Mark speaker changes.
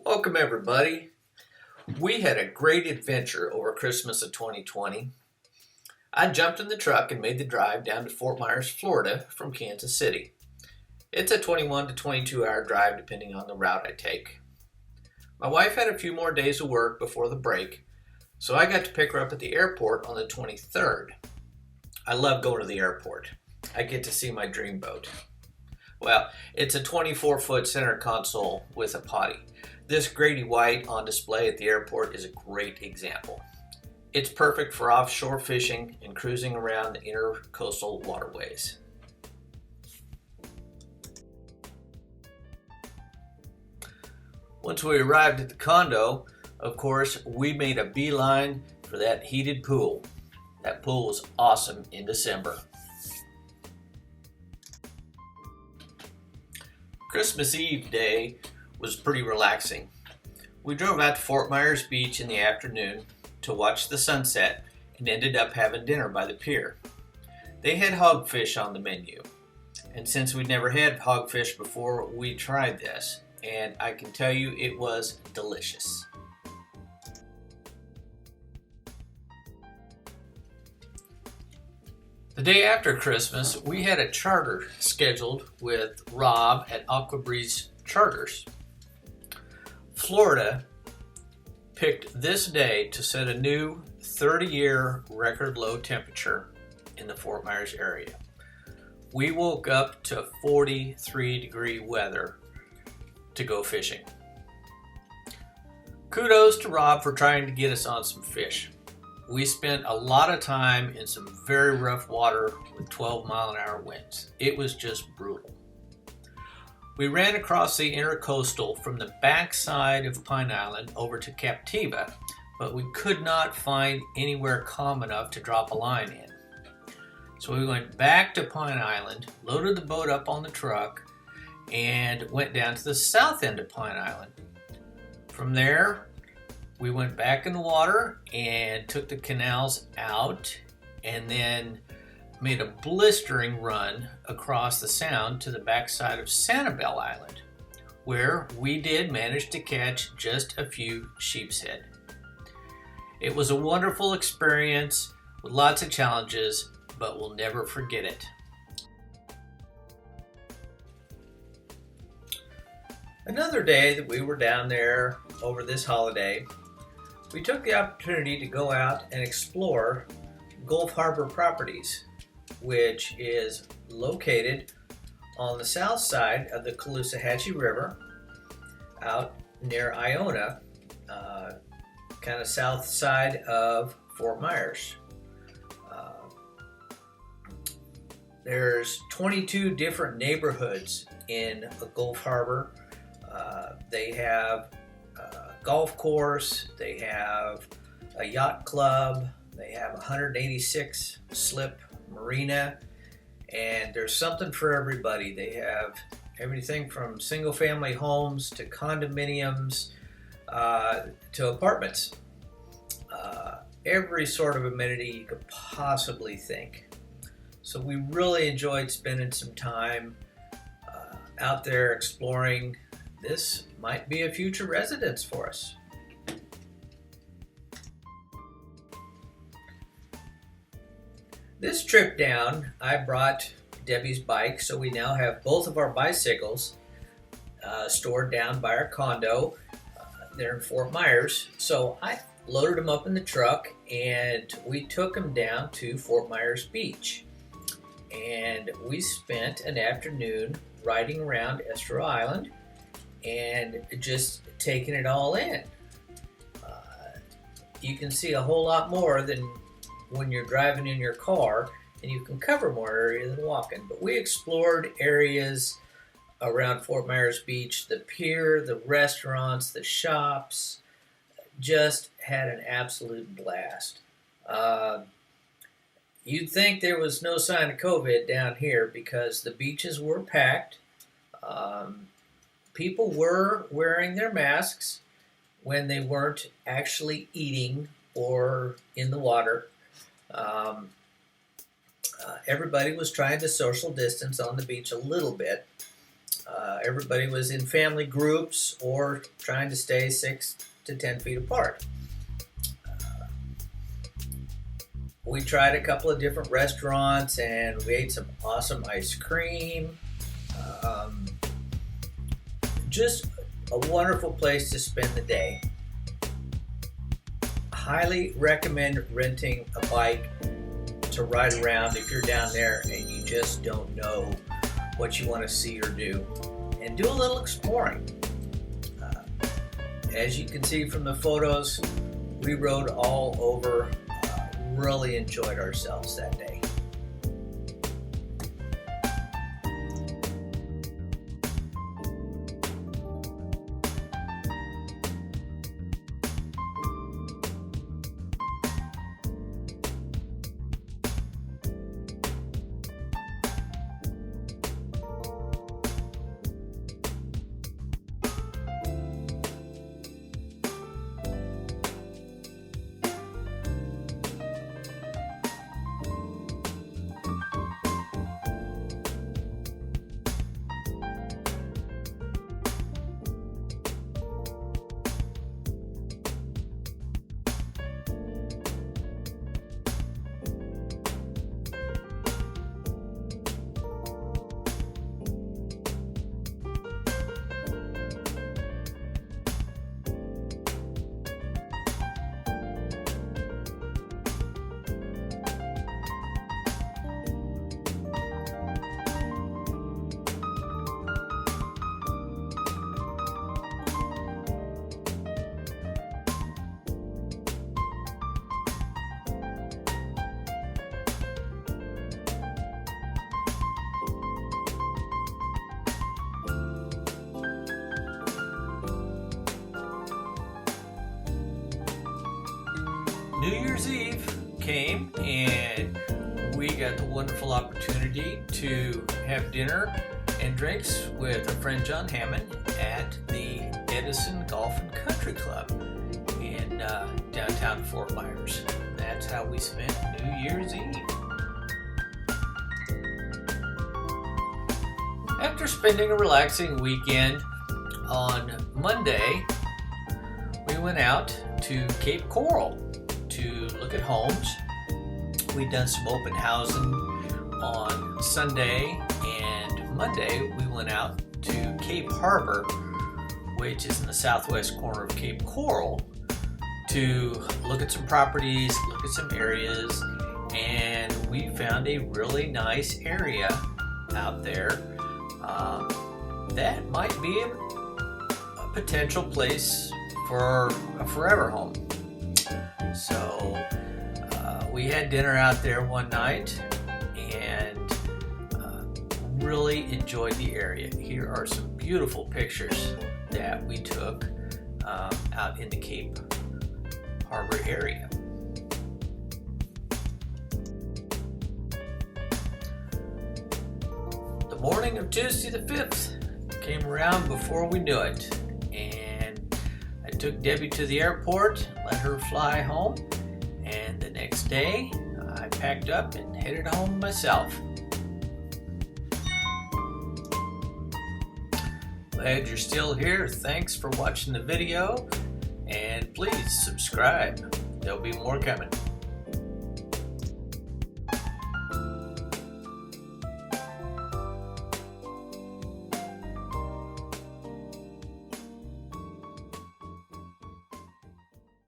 Speaker 1: Welcome everybody. We had a great adventure over Christmas of 2020. I jumped in the truck and made the drive down to Fort Myers, Florida from Kansas City. It's a 21 to 22 hour drive depending on the route I take. My wife had a few more days of work before the break, so I got to pick her up at the airport on the 23rd. I love going to the airport. I get to see my dream boat. Well, it's a 24-foot center console with a potty. This Grady White on display at the airport is a great example. It's perfect for offshore fishing and cruising around the intercoastal waterways. Once we arrived at the condo, of course, we made a beeline for that heated pool. That pool was awesome in December. Christmas Eve day was pretty relaxing. We drove out to Fort Myers Beach in the afternoon to watch the sunset and ended up having dinner by the pier. They had hogfish on the menu, and since we'd never had hogfish before, we tried this, and I can tell you it was delicious. The day after Christmas, we had a charter scheduled with Rob at Aqua Charters. Florida picked this day to set a new 30-year record low temperature in the Fort Myers area. We woke up to 43-degree weather to go fishing. Kudos to Rob for trying to get us on some fish. We spent a lot of time in some very rough water with 12-mile-an-hour winds. It was just brutal. We ran across the intercoastal from the backside of Pine Island over to Captiva, but we could not find anywhere calm enough to drop a line in. So we went back to Pine Island, loaded the boat up on the truck, and went down to the south end of Pine Island. From there, we went back in the water and took the canals out and then made a blistering run across the sound to the backside of Sanibel Island, where we did manage to catch just a few sheepshead. It was a wonderful experience with lots of challenges, but we'll never forget it. Another day that we were down there over this holiday, we took the opportunity to go out and explore Gulf Harbor Properties, which is located on the south side of the Caloosahatchee River, out near Iona, kind of south side of Fort Myers. There's 22 different neighborhoods in Gulf Harbor. They have golf course, they have a yacht club, they have 186 slip marina, and there's something for everybody. They have everything from single family homes to condominiums to apartments. Every sort of amenity you could possibly think. So we really enjoyed spending some time out there exploring. This might be a future residence for us. This trip down, I brought Debbie's bike, so we now have both of our bicycles stored down by our condo there in Fort Myers. So I loaded them up in the truck and we took them down to Fort Myers Beach. And we spent an afternoon riding around Estero Island and just taking it all in. You can see a whole lot more than when you're driving in your car, and you can cover more area than walking. But we explored areas around Fort Myers Beach, the pier, the restaurants, the shops, just had an absolute blast. You'd think there was no sign of COVID down here because the beaches were packed. People were wearing their masks when they weren't actually eating or in the water. Everybody was trying to social distance on the beach a little bit. Everybody was in family groups or trying to stay 6 to 10 feet apart. We tried a couple of different restaurants and we ate some awesome ice cream. Just a wonderful place to spend the day. Highly recommend renting a bike to ride around if you're down there and you just don't know what you want to see or do. And do a little exploring. As you can see from the photos, we rode all over. Really enjoyed ourselves that day. New Year's Eve came and we got the wonderful opportunity to have dinner and drinks with our friend John Hammond at the Edison Golf and Country Club in downtown Fort Myers. That's how we spent New Year's Eve. After spending a relaxing weekend, on Monday we went out to Cape Coral to look at homes. We'd done some open housing on Sunday, and Monday we went out to Cape Harbor, which is in the southwest corner of Cape Coral, to look at some properties, look at some areas, and we found a really nice area out there that might be a potential place for a forever home. So we had dinner out there one night and really enjoyed the area. Here are some beautiful pictures that we took out in the Cape Harbor area. The morning of Tuesday the 5th came around before we knew it, and I took Debbie to the airport, let her fly home, and the next day I packed up and headed home myself. Glad you're still here. Thanks for watching the video, and please subscribe. There'll be more coming.